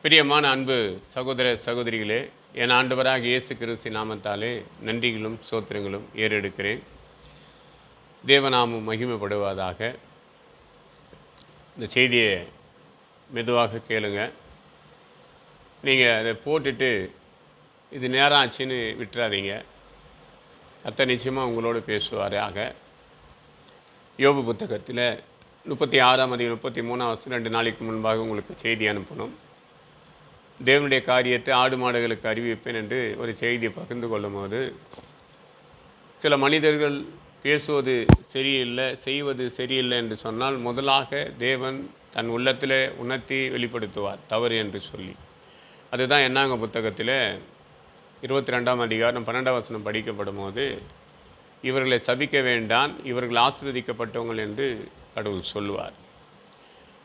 பிரியமான அன்பு சகோதர சகோதரிகளே, என் ஆண்டவராக இயேசு கிறிஸ்து நாமத்தாலே நன்றிகளும் சோத்திரங்களும் ஏறெடுக்கிறேன். தேவநாமம் மகிமைப்படுவதாக. இந்த செய்தியை மெதுவாக கேளுங்க. நீங்கள் அதை போட்டுட்டு இது நேரம் ஆச்சுன்னு விட்டுறாதீங்க. கர்த்தர் நிச்சயமாக உங்களோடு பேசுவாராக. யோபு புத்தகத்தில் 36ஆம் அதிகாரம் 33ஆம் வசனம் 2 நாளைக்கு முன்பாக உங்களுக்கு செய்தி அனுப்பணும். தேவனுடைய காரியத்தை ஆடு மாடுகளுக்கு அறிவிப்பேன் என்று ஒரு செய்தியை பகிர்ந்து கொள்ளும் போது, சில மனிதர்கள் பேசுவது சரியில்லை, செய்வது சரியில்லை என்று சொன்னால் முதலாக தேவன் தன் உள்ளத்தில் உணர்த்தி வெளிப்படுத்துவார் தவறு என்று சொல்லி. அதுதான் என்னாங்க புத்தகத்தில் 22ஆம் அதிகாரம் 12ஆம் வசனம் படிக்கப்படும் போது, இவர்களை சபிக்க வேண்டாம், இவர்கள் ஆசீர்வதிக்கப்பட்டவங்கள் என்று கடவுள் சொல்லுவார்.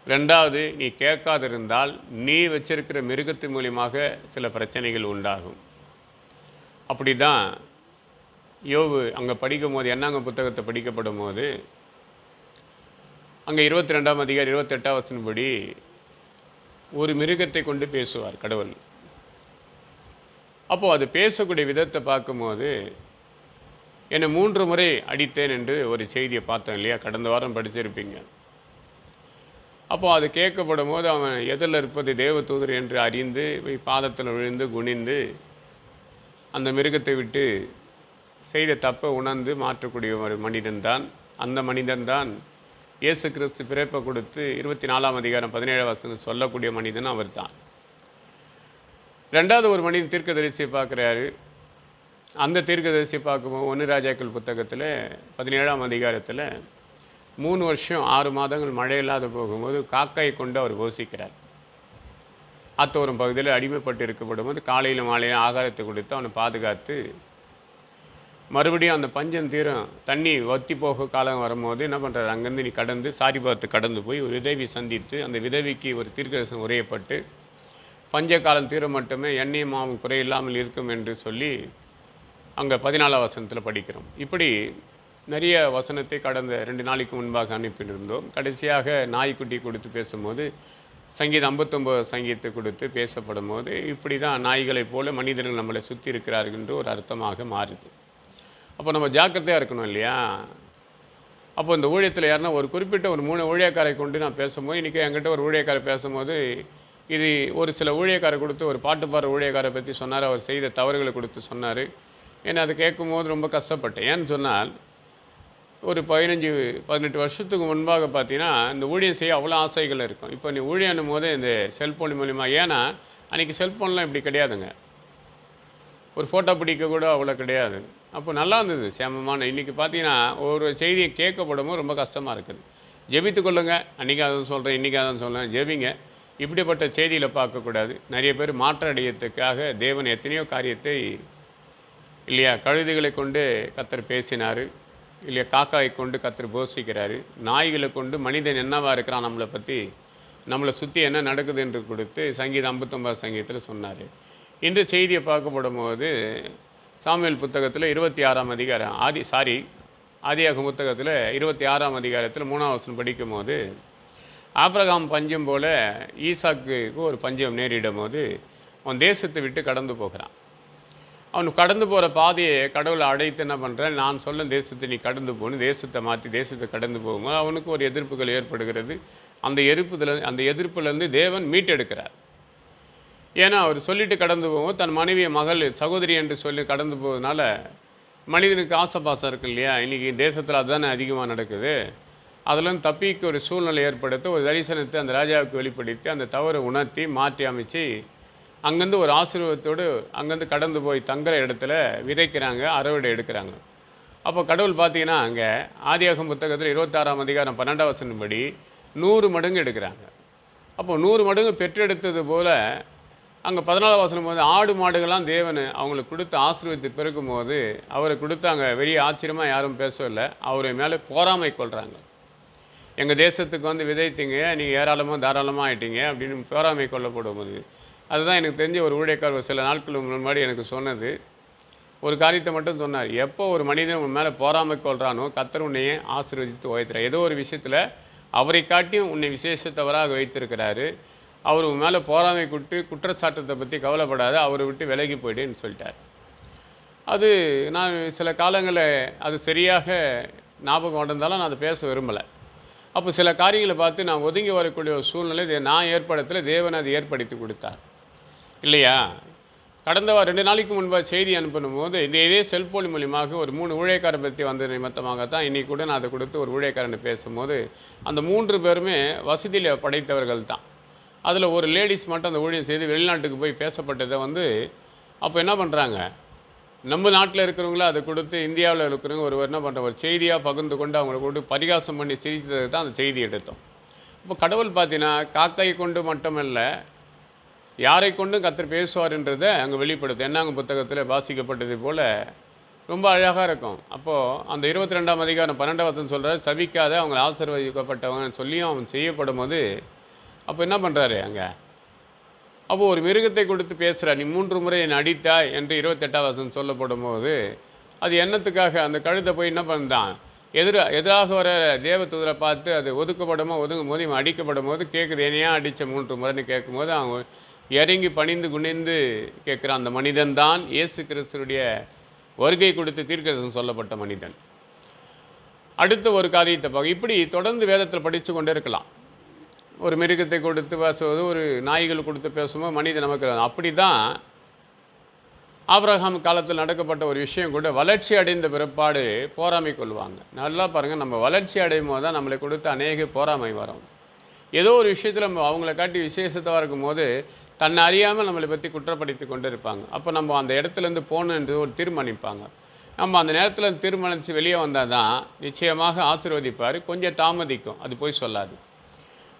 ரெண்டாவது, நீ கேட்காதிருந்தால் நீ வச்சிருக்கிற மிருகத்து மூலியமாக சில பிரச்சனைகள் உண்டாகும். அப்படி தான் யோபு அங்கே படிக்கும் போது, என்னாங்க புத்தகத்தை படிக்கப்படும் போது, அங்கே 22ஆம் அதிகாரம் 28ஆம் வசனப்படி ஒரு மிருகத்தை கொண்டு பேசுவார் கடவுள். அப்போது அது பேசக்கூடிய விதத்தை பார்க்கும்போது, என்னை 3 முறை அடித்தேன் என்று ஒரு செய்தியை பார்த்தோம் இல்லையா, கடந்த வாரம் படிச்சிருப்பீங்க. அப்போது அது கேட்கப்படும் போது அவன் எதில் இருப்பது தேவதூதர் என்று அறிந்து பாதத்தில் விழுந்து குனிந்து அந்த மிருகத்தை விட்டு செய்த தப்பை உணர்ந்து மாற்றக்கூடிய ஒரு மனிதன்தான். அந்த மனிதன்தான் இயேசு கிறிஸ்து பிறப்பை கொடுத்து 24ஆம் அதிகாரம் 17ஆம் வசனம் சொல்லக்கூடிய மனிதன் அவர் தான். ரெண்டாவது ஒரு மனிதன் தீர்க்கதரிசியை பார்க்குறாரு. அந்த தீர்க்கதரிசியை பார்க்கும்போது 1 ராஜாக்கள் புத்தகத்தில் 17ஆம் அதிகாரத்தில் 3 வருஷம் 6 மாதங்கள் மழை இல்லாத போகும்போது காக்காயை கொண்டு அவர் போஷிக்கிறார். ஆத்தோரம் பகுதியில் அடிமைப்பட்டு இருக்கப்படும் போது காலையில் மாலையில் ஆகாரத்தை கொடுத்து அவனை பாதுகாத்து, மறுபடியும் அந்த பஞ்சம் தீரம் தண்ணி வற்றி போக காலம் வரும்போது என்ன பண்ணுறாரு, அங்கேருந்து நீ கடந்து சாரிபாத்து கடந்து போய் ஒரு விதவி சந்தித்து அந்த விதவிக்கு ஒரு தீர்க்கதரிசனம் உரையப்பட்டு பஞ்ச காலம் தீரம் மட்டுமே எண்ணெய் மாவும் குறையில்லாமல் இருக்கும் என்று சொல்லி அங்கே 14ஆம் வசனத்தில் படிக்கிறோம். இப்படி நிறைய வசனத்தை கடந்த 2 நாளைக்கு முன்பாக அனுப்பியிருந்தோம். கடைசியாக நாய்க்குட்டி கொடுத்து பேசும்போது சங்கீதம் 59 சங்கீதத்தை கொடுத்து பேசப்படும் போது, இப்படி தான் நாய்களைப் போல மனிதர்கள் நம்மளை சுற்றி இருக்கிறார்கள் என்று ஒரு அர்த்தமாக மாறுது. அப்போ நம்ம ஜாக்கிரதையாக இருக்கணும் இல்லையா. அப்போ இந்த ஊழியத்தில் யாருன்னா ஒரு குறிப்பிட்ட ஒரு 3 ஊழியக்காரை கொண்டு நான் பேசும்போது, இன்றைக்கி என்கிட்ட ஒரு ஊழியக்காரை பேசும்போது இது ஒரு சில ஊழியக்காரை கொடுத்து ஒரு பாட்டு பாடுற ஊழியக்காரை பற்றி சொன்னார். அவர் செய்த தவறுகளை கொடுத்து சொன்னார். ஏன்னா அதை கேட்கும்போது ரொம்ப கஷ்டப்பட்டேன். ஏன்னு சொன்னால், ஒரு 15-18 வருஷத்துக்கு முன்பாக பார்த்தீங்கன்னா இந்த ஊழியம் செய்ய அவ்வளோ ஆசைகள் இருக்கும். இப்போ நீ ஊழியனும் போது இந்த செல்ஃபோன் மூலிமா, ஏன்னா அன்றைக்கி செல்ஃபோன்லாம் இப்படி கிடையாதுங்க, ஒரு ஃபோட்டோ பிடிக்க கூட அவ்வளோ கிடையாது. அப்போ நல்லா இருந்தது சேமமான. இன்றைக்கி பார்த்தீங்கன்னா ஒரு செய்தியை கேட்கப்படும் போது ரொம்ப கஷ்டமாக இருக்குது. ஜெபித்து கொள்ளுங்க, அன்றைக்கி அதை சொல்கிறேன், இன்றைக்கி அதை சொல்கிறேன், ஜெபிங்க. இப்படிப்பட்ட செய்தியில் பார்க்கக்கூடாது. நிறைய பேர் மாற்றடையத்துக்காக தேவன் எத்தனையோ காரியத்தை இல்லையா, கழுதைகளை கொண்டு கர்த்தர் பேசினார் இல்லையா, காக்காயை கொண்டு கர்த்தர் போஷிக்கிறாரு, நாய்களை கொண்டு மனிதன் என்னவா இருக்கிறான், நம்மளை சுற்றி என்ன நடக்குது என்று கொடுத்து சங்கீதம் 59 சங்கீதத்தில் சொன்னார். இன்று செய்தியை பார்க்கப்படும் போது சாமுவேல் புத்தகத்தில் 26ஆம் அதிகாரம் ஆதியாகம புத்தகத்தில் 26ஆம் அதிகாரத்தில் 3ஆம் வசனம் படிக்கும் போது, ஆபிரகாம் பஞ்சம் போல ஈசாக்குக்கு ஒரு பஞ்சம் நேரிடும் போது அவன் தேசத்தை விட்டு கடந்து போகிறான். அவனுக்கு கடந்து போகிற பாதையை கடவுளை அடைத்து என்ன பண்ணுறேன், நான் சொல்ல தேசத்தை நீ கடந்து போகணும், தேசத்தை மாற்றி தேசத்தை கடந்து போகும்போது அவனுக்கு ஒரு எதிர்ப்புகள் ஏற்படுகிறது. அந்த எதிர்ப்புலேருந்து தேவன் மீட்டெடுக்கிறார். ஏன்னா அவர் சொல்லிட்டு கடந்து போகும்போது தன் மனைவியை மகள் சகோதரி என்று சொல்லி கடந்து போவதனால மனிதனுக்கு ஆசைப்பாசம் இருக்கு இல்லையா. இன்றைக்கி தேசத்தில் அதுதானே அதிகமாக நடக்குது. அதில் தப்பிக்கு ஒரு சூழ்நிலை ஏற்படுத்த ஒரு தரிசனத்தை அந்த ராஜாவுக்கு வெளிப்படுத்தி அந்த தவறை உணர்த்தி மாற்றி அமைச்சு அங்கேருந்து ஒரு ஆசீர்வாதத்தோடு அங்கேருந்து கடந்து போய் தங்குற இடத்துல விதைக்கிறாங்க, அறுவடை எடுக்கிறாங்க. அப்போ கடவுள் பார்த்தீங்கன்னா அங்கே ஆதியாகம புத்தகத்தில் 26ஆம் அதிகாரம் 12ஆம் வசனப்படி 100 மடங்கு எடுக்கிறாங்க. அப்போ 100 மடங்கு பெற்றெடுத்தது போல் அங்கே 14ஆம் வசனம் போது ஆடு மாடுகள்லாம் தேவன் அவங்களுக்கு கொடுத்து ஆசீர்வதித்து பிறக்கும் போது அவரை கொடுத்தாங்க. பெரிய ஆச்சரியமாக யாரும் பேசவில்லை. அவரை மேலே போராமை கொள்கிறாங்க. எங்கள் தேசத்துக்கு வந்து விதைத்தீங்க, நீங்கள் ஏராளமாக தாராளமாக ஆகிட்டீங்க அப்படின்னு போராமை கொள்ளப்படும் போது, அதுதான் எனக்கு தெரிஞ்ச ஒரு ஊழியக்காரர் சில நாட்களுக்கு முன்னாடி எனக்கு சொன்னது. ஒரு காரியத்தை மட்டும் சொன்னார், எப்போ ஒரு மனிதன் உன் மேலே போராமை கொள்கிறானோ கர்த்தர் உன்னையே ஆசீர்வதித்து உயர்த்துறார். ஏதோ ஒரு விஷயத்தில் அவரை காட்டியும் உன்னை விசேஷத்தவராக வைத்திருக்கிறாரு. அவர் மேலே போராமை கொட்டு குற்றச்சாட்டத்தை பற்றி கவலைப்படாத, அவரை விட்டு விலகி போயிடுன்னு சொல்லிட்டார். அது நான் சில காலங்களில் அது சரியாக ஞாபகம் இருந்தாலும் நான் அதை பேச விரும்பலை. அப்போ சில காரியங்களை பார்த்து நான் ஒதுங்கி வரக்கூடிய ஒரு சூழ்நிலை நான் ஏற்படுத்தலை, தேவன் அதை ஏற்படுத்தி கொடுத்தார் இல்லையா? கடந்த 2 நாளைக்கு முன்பாக செய்தி அனுப்பணும் போது இதே செல்போன் மூலியமாக ஒரு 3 ஊழியக்காரரை பற்றி வந்த நிமித்தமாகத்தான் இன்றைக்கி கூட நான் அதை கொடுத்து ஒரு ஊழியக்காரனை பேசும்போது அந்த 3 பேருமே வசதியில் படைத்தவர்கள் தான். அதில் ஒரு லேடிஸ் மட்டும் அந்த ஊழியம் செய்து வெளிநாட்டுக்கு போய் பேசப்பட்டதை அப்போ என்ன பண்ணுறாங்க, நம்ம நாட்டில் இருக்கிறவங்கள அதை கொடுத்து இந்தியாவில் இருக்கிறவங்க ஒருவர் என்ன பண்ணுற ஒரு செய்தியாக பகிர்ந்து கொண்டு அவங்களை கொண்டு பரிகாசம் பண்ணி சிரித்தது தான் அந்த செய்தி எடுத்தோம். இப்போ கடவுள் பார்த்தீங்கன்னா காக்கை கொண்டு மட்டுமல்ல, யாரை கொண்டும் கர்த்தர் பேசுவார்ன்றதை அங்கே வெளிப்படுத்தும். என்னாங்க புத்தகத்தில் வாசிக்கப்பட்டது போல் ரொம்ப அழகாக இருக்கும். அப்போது அந்த 22ஆம் அதிகாரம் 12ஆம் வசனம் சொல்கிறார், சபிக்காத அவங்க ஆசீர்வதிக்கப்பட்டவங்கன்னு சொல்லியும் அவன் செய்யப்படும் போது அப்போ என்ன பண்ணுறாரு அங்கே, அப்போது ஒரு மிருகத்தை கொடுத்து பேசுகிறார், நீ 3 முறை என்னை அடித்தாய் என்று 28ஆம் வசனம் சொல்லப்படும் போது அது என்னத்துக்காக அந்த கழுத்தை போய் என்ன பண்ணுறான், எதிராக வர தேவதூதரை பார்த்து அது ஒதுங்கும் போது இவன் அடிக்கப்படும் போது கேட்குது, என்னையா அடித்த 3 முறைன்னு கேட்கும்போது அவங்க இறங்கி பணிந்து குனிந்து கேட்குறான். அந்த மனிதன் தான் இயேசு கிறிஸ்துடைய வருகை கொடுத்து தீர்க்கதரிசனம் சொல்லப்பட்ட மனிதன். அடுத்த ஒரு காரியத்தை பார்க்க இப்படி தொடர்ந்து வேதத்தில் படித்து கொண்டே இருக்கலாம். ஒரு மிருகத்தை கொடுத்து பேசுவது, ஒரு நாய்கள் கொடுத்து பேசும்போது மனிதன் நமக்கு அப்படி தான் ஆபிரகாம் காலத்தில் நடக்கப்பட்ட ஒரு விஷயம் கூட. வளர்ச்சி அடைந்த பிற்பாடு போராமை கொள்வாங்க. நல்லா பாருங்கள், நம்ம வளர்ச்சி அடையும் போது தான் நம்மளை கொடுத்து அநேக போராமை வரும். ஏதோ ஒரு விஷயத்தில் நம்ம அவங்கள காட்டி விசேஷத்தவாக இருக்கும்போது தன்னை அறியாமல் நம்மளை பற்றி குற்றப்படுத்தி கொண்டு இருப்பாங்க. அப்போ நம்ம அந்த இடத்துலேருந்து போகணுன்றது ஒரு தீர்மானிப்பாங்க. நம்ம அந்த நேரத்தில் தீர்மானித்து வெளியே வந்தால் தான் நிச்சயமாக ஆசீர்வதிப்பார். கொஞ்சம் தாமதிக்கும், அது போய் சொல்லாது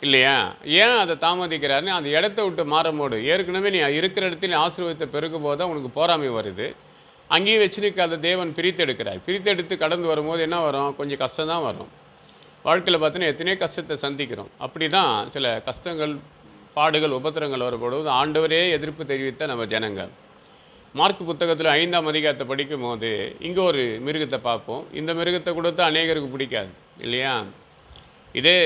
இல்லையா? ஏன் அதை தாமதிக்கிறாருன்னு அந்த இடத்த விட்டு மாறும்போது ஏற்கனவே நீ இருக்கிற இடத்துல ஆசீர்வாதத்தை பெருக்கும் போது தான் உனக்கு போராமை வருது. அங்கேயும் வச்சுருக்கு அதை தேவன் பிரித்தெடுக்கிறார். பிரித்தெடுத்து கடந்து வரும்போது என்ன வரும், கொஞ்சம் கஷ்டம்தான் வரும். வாழ்க்கையில் பார்த்தீங்கன்னா எத்தனையோ கஷ்டத்தை சந்திக்கிறோம். அப்படி தான் சில கஷ்டங்கள், பாடுகள், உபத்திரங்கள் வரும்பொழுது ஆண்டவரே எதிர்ப்பு தெரிவித்த நம்ம ஜனங்கள். மார்க் புத்தகத்தில் 5ஆம் அதிகாரத்தை படிக்கும் போது இங்கே ஒரு மிருகத்தை பார்ப்போம். இந்த மிருகத்தை கொடுத்து அநேகருக்கு பிடிக்காது இல்லையா? இதே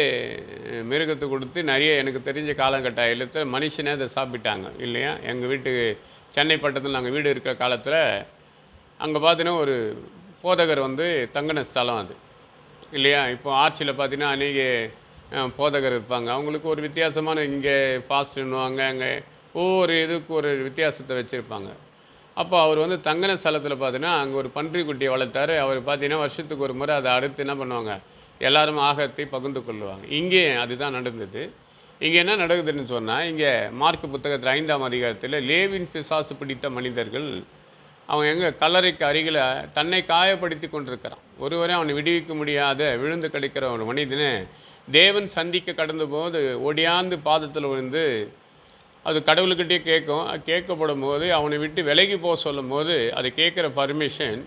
மிருகத்தை கொடுத்து நிறைய எனக்கு தெரிஞ்ச காலகட்டத்தில் மனுஷனே அதை சாப்பிட்டாங்க இல்லையா? எங்கள் வீட்டுக்கு சென்னை பட்டத்தில் நாங்கள் வீடு இருக்கிற காலத்தில் அங்கே பார்த்தீங்கன்னா ஒரு போதகர் தங்கின ஸ்தலம் அது இல்லையா? இப்போ ஆட்சியில் பார்த்தீங்கன்னா அநேக போதகர் இருப்பாங்க. அவங்களுக்கு ஒரு வித்தியாசமான இங்கே ஃபாஸ்ட்டுன்னுவாங்க, அங்கே ஒவ்வொரு இதுக்கு ஒரு வித்தியாசத்தை வச்சுருப்பாங்க. அப்போ அவர் தங்கின ஸ்தலத்தில் பார்த்தீங்கன்னா அங்கே ஒரு பன்றி குட்டியை வளர்த்தார். அவர் பார்த்தீங்கன்னா வருஷத்துக்கு ஒரு முறை அதை அடுத்து என்ன பண்ணுவாங்க, எல்லாரும் ஆகத்தை பகிர்ந்து கொள்ளுவாங்க. இங்கே அதுதான் நடந்தது. இங்கே என்ன நடக்குதுன்னு சொன்னால், இங்கே மார்க் புத்தகத்தில் 5ஆம் அதிகாரத்தில் லேவின் பிசாசு பிடித்த மனிதர்கள் அவன் எங்கே கல்லறைக்கு அருகில் தன்னை காயப்படுத்தி கொண்டிருக்கிறான். ஒருவரையும் அவனை விடுவிக்க முடியாத விழுந்து கிடைக்கிற ஒரு மனிதனை தேவன் சந்திக்க கடந்த போது ஒடியாந்து பாதத்தில் விழுந்து அது கடவுள்கிட்டே கேட்கப்படும் போது அவனை விட்டு விலகி போக சொல்லும் போது அது கேட்குற பர்மிஷன்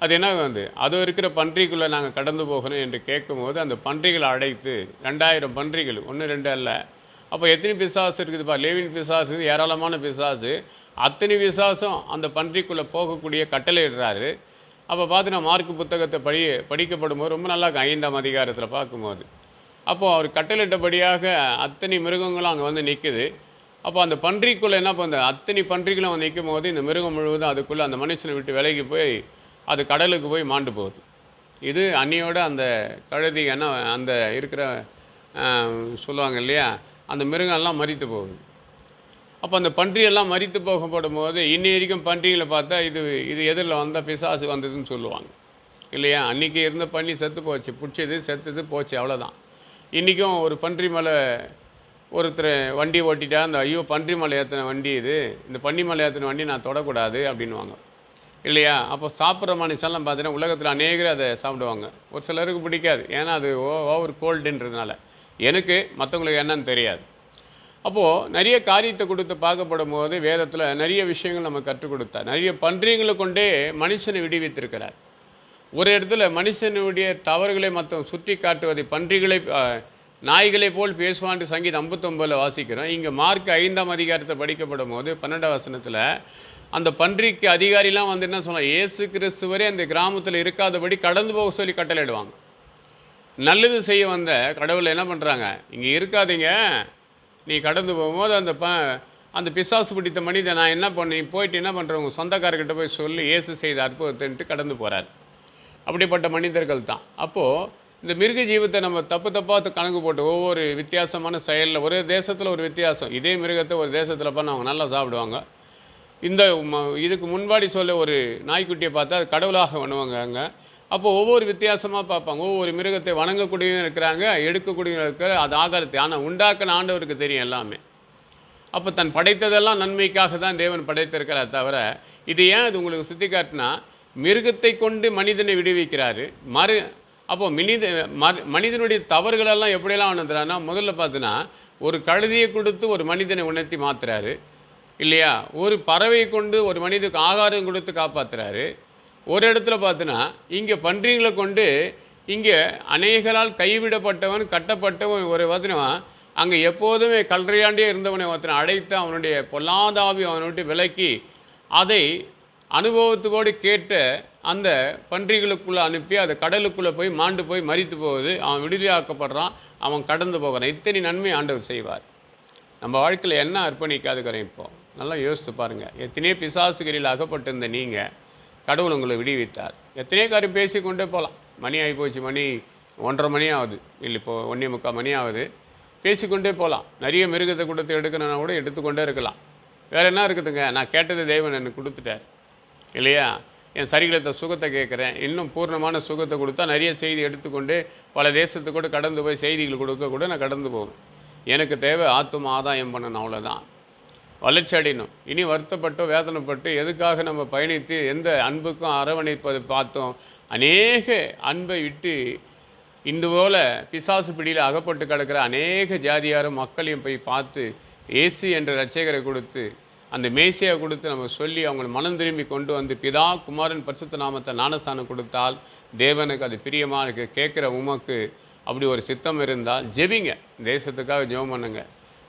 அது என்ன அது இருக்கிற பன்றிக்குள்ளே நாங்கள் கடந்து போகணும் என்று கேட்கும்போது அந்த பன்றிகளை அடைத்து 2000 பன்றிகள், 1 2 அல்ல. அப்போ எத்தனை பிசாசு இருக்குதுப்பா, லேவின் பிசாசு ஏராளமான பிசாசு, அத்தனை விசுவாசம் அந்த பன்றிக்குள்ளே போகக்கூடிய கட்டளையிடுறாரு. அப்போ பார்த்தீங்கன்னா மார்க் புத்தகத்தை படிக்கப்படும் போது ரொம்ப நல்லா இருக்கும். 5ஆம் அதிகாரத்தில் பார்க்கும்போது அப்போது அவர் கட்டளையிட்டபடியாக அத்தனை மிருகங்களும் அங்கே நிற்குது. அப்போ அந்த பன்றிக்குள்ளே என்ன பண்ணுது, அத்தனை பன்றிகளும் நிற்கும் போது இந்த மிருகம் முழுவதும் அதுக்குள்ளே அந்த மனுஷனை விட்டு விலகி போய் அது கடலுக்கு போய் மாண்டு போகுது. இது அன்னியோட அந்த கழுதி என்ன அந்த இருக்கிற சொல்லுவாங்க இல்லையா, அந்த மிருகம்லாம் மரித்து போகுது. அப்போ அந்த பன்றியெல்லாம் மரித்து போகப்படும் போது இன்னி வரைக்கும் பன்றிகளை பார்த்தா இது எதிரில் வந்தால் பிசாசு வந்ததுன்னு சொல்லுவாங்க இல்லையா? அன்றைக்கி இருந்த பன்றி செத்து போச்சு, பிடிச்சது செத்துது போச்சு, அவ்வளோதான். இன்றைக்கும் ஒரு பன்றி மலை ஒருத்தர் வண்டி ஓட்டிட்டா அந்த ஐயோ பன்றி மலை ஏற்றின வண்டி இது, இந்த பன்றி மலை ஏற்றின வண்டி நான் தொடக்கூடாது அப்படின்வாங்க இல்லையா? அப்போ சாப்பிட்ற மனுஷெல்லாம் பார்த்தீங்கன்னா உலகத்தில் அநேகர் அதை சாப்பிடுவாங்க. ஒரு சிலருக்கு பிடிக்காது, ஏன்னா அது ஓவர் கோல்டுன்றதுனால. எனக்கு மற்றவங்களுக்கு என்னன்னு தெரியாது. அப்போது நிறைய காரியத்தை கொடுத்து பார்க்கப்படும் போது வேதத்தில் நிறைய விஷயங்கள் நம்ம கற்றுக் கொடுத்தார். நிறைய பன்றிகளை கொண்டே மனுஷனை விடுவித்திருக்கிறார். ஒரு இடத்துல மனுஷனுடைய தவறுகளை மற்ற சுற்றி காட்டுவதை பன்றிகளை நாய்களை போல் பேசுவான்ட்டு சங்கீதம் 59 வாசிக்கிறோம். இங்கே மார்க் 5ஆம் அதிகாரத்தை படிக்கப்படும் போது 12ஆம் வசனத்தில் அந்த பன்றிக்கு அதிகாரிலாம் என்ன சொல்லலாம், இயேசு கிறிஸ்துவரே அந்த கிராமத்தில் இருக்காதபடி கடந்து போக சொல்லி கட்டளையிடுவாங்க. நல்லது செய்ய வந்த கடவுளை என்ன பண்ணுறாங்க, இங்கே இருக்காதீங்க, நீ கடந்து போகும்போது அந்த பிசாசு பிடித்த மனிதன் நான் என்ன பண்ண, நீ போயிட்டு என்ன பண்ணுற, உங்கள் சொந்தக்காரர்கிட்ட போய் சொல்லி இயேசு செய்த அற்புதத்தைன்ட்டு கடந்து போகிறார். அப்படிப்பட்ட மனிதர்கள் தான். அப்போது இந்த மிருக ஜீவத்தை நம்ம தப்பு தப்பாக கணக்கு போட்டு ஒவ்வொரு வித்தியாசமான செயலில் ஒரு தேசத்தில் ஒரு வித்தியாசம், இதே மிருகத்தை ஒரு தேசத்தில் பண்ண அவங்க நல்லா சாப்பிடுவாங்க. இந்த இதுக்கு முன்பாடி சொல்ல ஒரு நாய்க்குட்டியை பார்த்தா அது கடவுளாக வணங்குவாங்க அங்கே. அப்போது ஒவ்வொரு வித்தியாசமாக பார்ப்பாங்க. ஒவ்வொரு மிருகத்தை வணங்கக்கூடியவங்க இருக்கிறாங்க, எடுக்கக்கூடியவங்க இருக்கிற அது ஆகாரத்தை. ஆனால் உண்டாக்கின ஆண்டவருக்கு தெரியும் எல்லாமே. அப்போ தன் படைத்ததெல்லாம் நன்மைக்காக தான் தேவன் படைத்திருக்கிறார் தவிர, இது ஏன் அது உங்களுக்கு சுற்றி காட்டினா, மிருகத்தை கொண்டு மனிதனை விடுவிக்கிறாரு. அப்போ மனிதனுடைய தவறுகளெல்லாம் எப்படியெல்லாம் உணர்த்துறாருன்னா, முதல்ல பார்த்தினா ஒரு கழுதியை கொடுத்து ஒரு மனிதனை உணர்த்தி மாற்றுறாரு இல்லையா? ஒரு பறவையை கொண்டு ஒரு மனிதனுக்கு ஆகாரம் கொடுத்து காப்பாற்றுறாரு. ஒரு இடத்துல பார்த்தினா இங்கே பன்றிகளை கொண்டு இங்கே அநேகரால் கைவிடப்பட்டவன் கட்டப்பட்டவன் ஒரு பார்த்தினா அங்கே எப்போதுமே கல்றையாண்டே இருந்தவனை ஒருத்தனை அழைத்து அவனுடைய பொல்லாதாவி அவனை விட்டு விலக்கி அதை அனுபவத்துக்கோடு கேட்ட அந்த பன்றிகளுக்குள்ளே அனுப்பி அதை கடலுக்குள்ளே போய் மாண்டு போய் மரித்து போகுது. அவன் விடுதலையாக்கப்படுறான், அவன் கடந்து போகிறான். இத்தனை நன்மை ஆண்டவர் செய்வார். நம்ம வாழ்க்கையில் என்ன அர்ப்பணிக்காதுக்கிறேன்? இப்போ நல்லா யோசித்து பாருங்கள். எத்தனையோ பிசாசுகளில் அகப்பட்டிருந்த நீங்கள் கடவுள் உங்களை விடுவித்தார். எத்தனையோ காரியம் பேசிக்கொண்டே போகலாம். மணி ஆகி போச்சு, மணி 1:30 மணி ஆகுது இல்லை, இப்போ 1:45 மணி ஆகுது. பேசிக்கொண்டே போகலாம். நிறைய மிருகத்தை கொடுத்து எடுக்கணுன்னா கூட எடுத்துக்கொண்டே இருக்கலாம். வேறு என்ன இருக்குதுங்க? நான் கேட்டது தெய்வன் எனக்கு கொடுத்துட்டார் இல்லையா? என் சரீரத்தை சுகத்தை கேட்குறேன், இன்னும் பூர்ணமான சுகத்தை கொடுத்தா நிறைய செய்தி எடுத்துக்கொண்டு பல தேசத்துக்கு கூட கடந்து போய் செய்திகள் கொடுக்க கூட நான் கடந்து போவேன். எனக்கு தேவை ஆத்தும ஆதாயம் பண்ணணும், அவ்வளோதான். வளர்ச்சி அடையணும். இனி வருத்தப்பட்டோ வேதனைப்பட்டு எதுக்காக நம்ம பயணித்து எந்த அன்புக்கும் அரவணைப்பது பார்த்தோம். அநேக அன்பை விட்டு இந்த போல் பிசாசு பிடியில் அகப்பட்டு கிடக்கிற அநேக ஜாதியாரும் மக்களையும் போய் பார்த்து இயேசு என்ற இரட்சகரை கொடுத்து அந்த மேசியை கொடுத்து நம்ம சொல்லி அவங்களை மனம் திரும்பி கொண்டு வந்து பிதா குமாரன் பரிசுத்த நாமத்தை ஞானஸ்தானம் கொடுத்தால் தேவனுக்கு அது பிரியமாக கேட்குற உமக்கு அப்படி ஒரு சித்தம் இருந்தால் ஜெபிங்க. தேசத்துக்காக ஜெபம் பண்ணுங்க,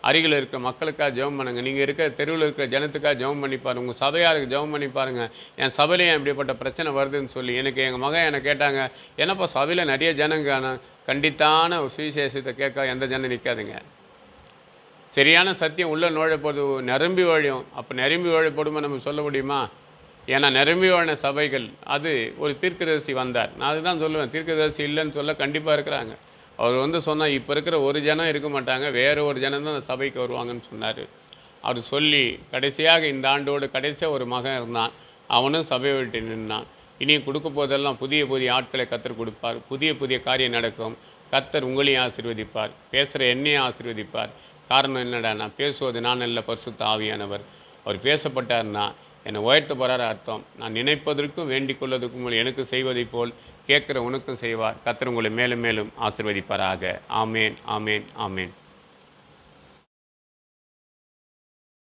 அருகில் இருக்கிற மக்களுக்காக ஜெபம் பண்ணுங்க, நீங்கள் இருக்கிற தெருவில் இருக்கிற ஜனத்துக்காக ஜெபம் பண்ணி பாருங்கள், உங்கள் சபையாருக்கு ஜெபம் பண்ணி பாருங்கள். என் சபையிலே இப்படிப்பட்ட பிரச்சனை வருதுன்னு சொல்லி எனக்கு எங்கள் மகன் என்னை கேட்டாங்க, என்னப்பா சபையில் நிறைய ஜனங்க கண்டித்தான சுவிசேஷத்தை கேட்க எந்த ஜனம் நிற்காதுங்க. சரியான சத்தியம் உள்ள நுழைப்போது நிரம்பி வழியும். அப்போ நிரம்பி வழிப்படுமா நம்ம சொல்ல முடியுமா? ஏன்னா நிரம்பி வாழின சபைகள் அது ஒரு தீர்க்கதரிசி வந்தார். நான் அதுதான் சொல்லுவேன், தீர்க்கதரிசி இல்லைன்னு சொல்ல கண்டிப்பாக இருக்கிறாங்க. அவர் சொன்னால் இப்போ இருக்கிற ஒரு ஜனம் இருக்க மாட்டாங்க, வேறு ஒரு ஜனம் தான் அந்த சபைக்கு வருவாங்கன்னு சொன்னார். அவர் சொல்லி கடைசியாக இந்த ஆண்டோடு கடைசியாக ஒரு மகன் இருந்தான், அவனும் சபையை விட்டு நின்றான். இனி கொடுக்க போதெல்லாம் புதிய புதிய ஆட்களை கத்தர் கொடுப்பார், புதிய புதிய காரியம் நடக்கும். கத்தர் உங்களையும் ஆசீர்வதிப்பார், பேசுகிற என்னையும் ஆசீர்வதிப்பார். காரணம் என்னடா, நான் பேசுவது நான் அல்ல, பரிசுத்த ஆவியானவர். அவர் பேசப்பட்டார்னா என்னை உயர்த்த போகிறார் அர்த்தம். நான் நினைப்பதற்கும் வேண்டிக் கொள்வதற்கும் எனக்கு செய்வதைப் போல் கேட்குற உனக்கும் செய்வார். கர்த்தர் உங்களை மேலும் மேலும் ஆசீர்வதிப்பாராக. ஆமேன், ஆமேன், ஆமேன்.